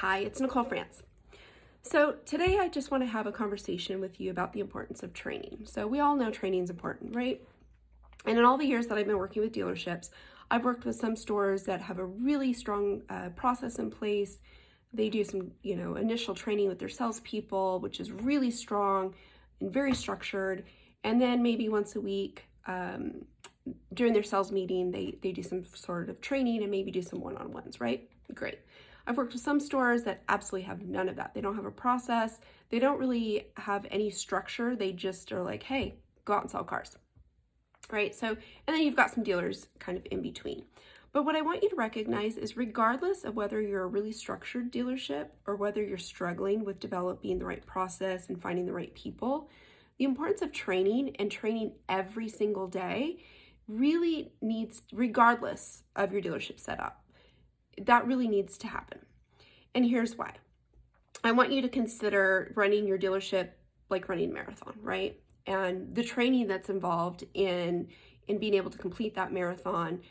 Hi, it's Nicole France. So today I just want to have a conversation with you about the importance of training. So we all know training is important, right? And in all the years that I've been working with dealerships, I've worked with some stores that have a really strong process in place. They do some, initial training with their salespeople, which is really strong and very structured. And then maybe once a week, during their sales meeting, they do some sort of training and maybe do some one-on-ones, right? Great. I've worked with some stores that absolutely have none of that. They don't have a process. They don't really have any structure. They just are like, hey, go out and sell cars, right? So, and then you've got some dealers kind of in between. But what I want you to recognize is regardless of whether you're a really structured dealership or whether you're struggling with developing the right process and finding the right people, the importance of training and training every single day really needs, regardless of your dealership setup, that really needs to happen. And here's why. I want you to consider running your dealership like running a marathon, right? And the training that's involved in being able to complete that marathon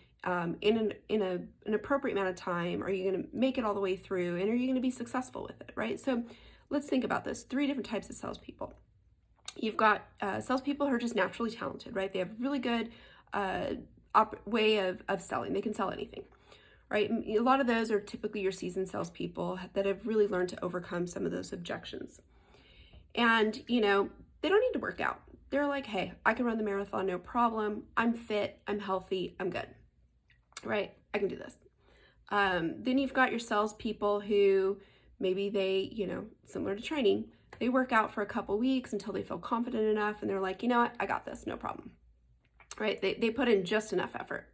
in an appropriate amount of time. Are you going to make it all the way through, and are you going to be successful with it, right? So let's think about this. 3 different types of salespeople. You've got salespeople who are just naturally talented, right? They have really good way of selling. They can sell anything, right? A lot of those are typically your seasoned salespeople that have really learned to overcome some of those objections. And, they don't need to work out. They're like, hey, I can run the marathon, no problem. I'm fit, I'm healthy, I'm good, right? I can do this. Then you've got your salespeople who maybe they, similar to training, they work out for a couple weeks until they feel confident enough and they're like, you know what, I got this, no problem, right? They put in just enough effort.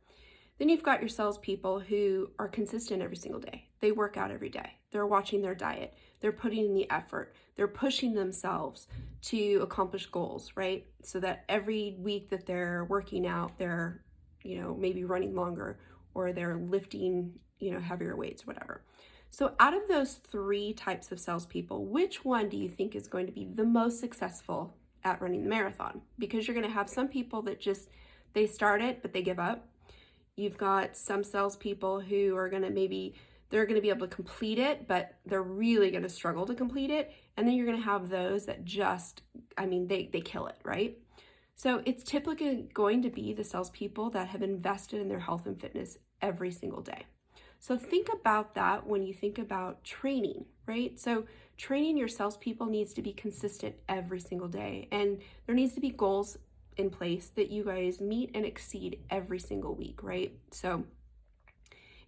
Then you've got your salespeople who are consistent every single day. They work out every day. They're watching their diet. They're putting in the effort. They're pushing themselves to accomplish goals, right? So that every week that they're working out, they're, maybe running longer or they're lifting, heavier weights, or whatever. So out of those 3 types of salespeople, which one do you think is going to be the most successful at running the marathon? Because you're going to have some people that they start it, but they give up. You've got some salespeople who are going to they're going to be able to complete it, but they're really going to struggle to complete it. And then you're going to have those that they kill it, right? So it's typically going to be the salespeople that have invested in their health and fitness every single day. So think about that when you think about training, right? So training your salespeople needs to be consistent every single day. And there needs to be goals in place that you guys meet and exceed every single week, right? So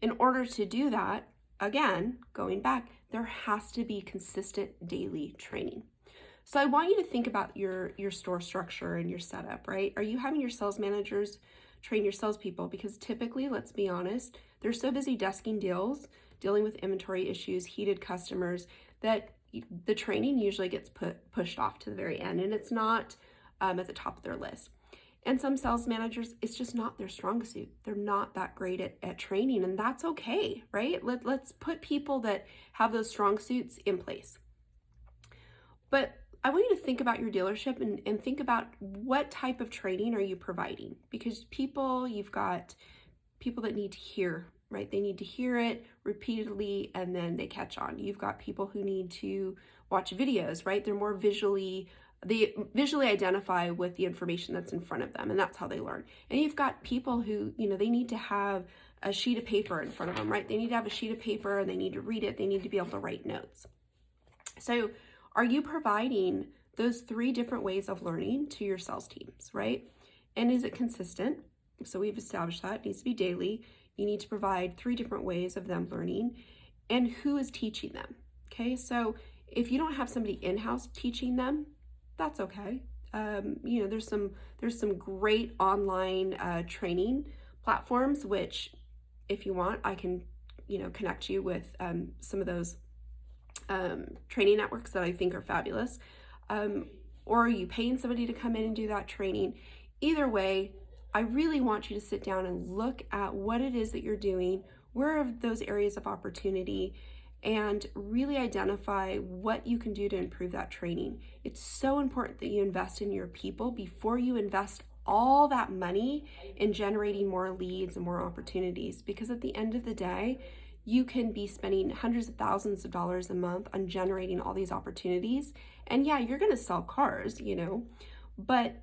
in order to do that, again, going back, there has to be consistent daily training. So I want you to think about your store structure and your setup, right? Are you having your sales managers train your salespeople? Because typically, let's be honest, they're so busy desking deals, dealing with inventory issues, heated customers, that the training usually gets pushed off to the very end, and it's not at the top of their list. And some sales managers, it's just not their strong suit. They're not that great at training, and that's okay, right? Let's put people that have those strong suits in place. But I want you to think about your dealership and think about what type of training are you providing? Because you've got people that need to hear, right? They need to hear it repeatedly and then they catch on. You've got people who need to watch videos, right? They visually identify with the information that's in front of them, and that's how they learn. And you've got people who, they need to have a sheet of paper in front of them, right? They need to have a sheet of paper and they need to read it. They need to be able to write notes. So are you providing those 3 different ways of learning to your sales teams, right? And is it consistent? So we've established that it needs to be daily. You need to provide 3 different ways of them learning, and who is teaching them, okay? So if you don't have somebody in-house teaching them, that's okay. There's some great online training platforms, which if you want, I can, connect you with some of those training networks that I think are fabulous. Or are you paying somebody to come in and do that training? Either way, I really want you to sit down and look at what it is that you're doing, where are those areas of opportunity, and really identify what you can do to improve that training. It's so important that you invest in your people before you invest all that money in generating more leads and more opportunities, because at the end of the day, you can be spending hundreds of thousands of dollars a month on generating all these opportunities. And yeah, you're going to sell cars, but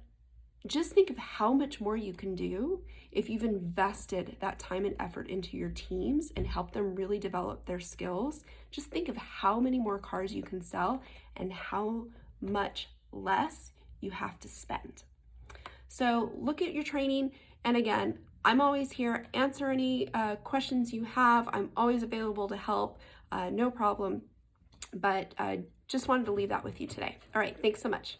just think of how much more you can do if you've invested that time and effort into your teams and help them really develop their skills. Just think of how many more cars you can sell and how much less you have to spend. So look at your training. And again, I'm always here. Answer any questions you have. I'm always available to help. No problem. But I just wanted to leave that with you today. All right. Thanks so much.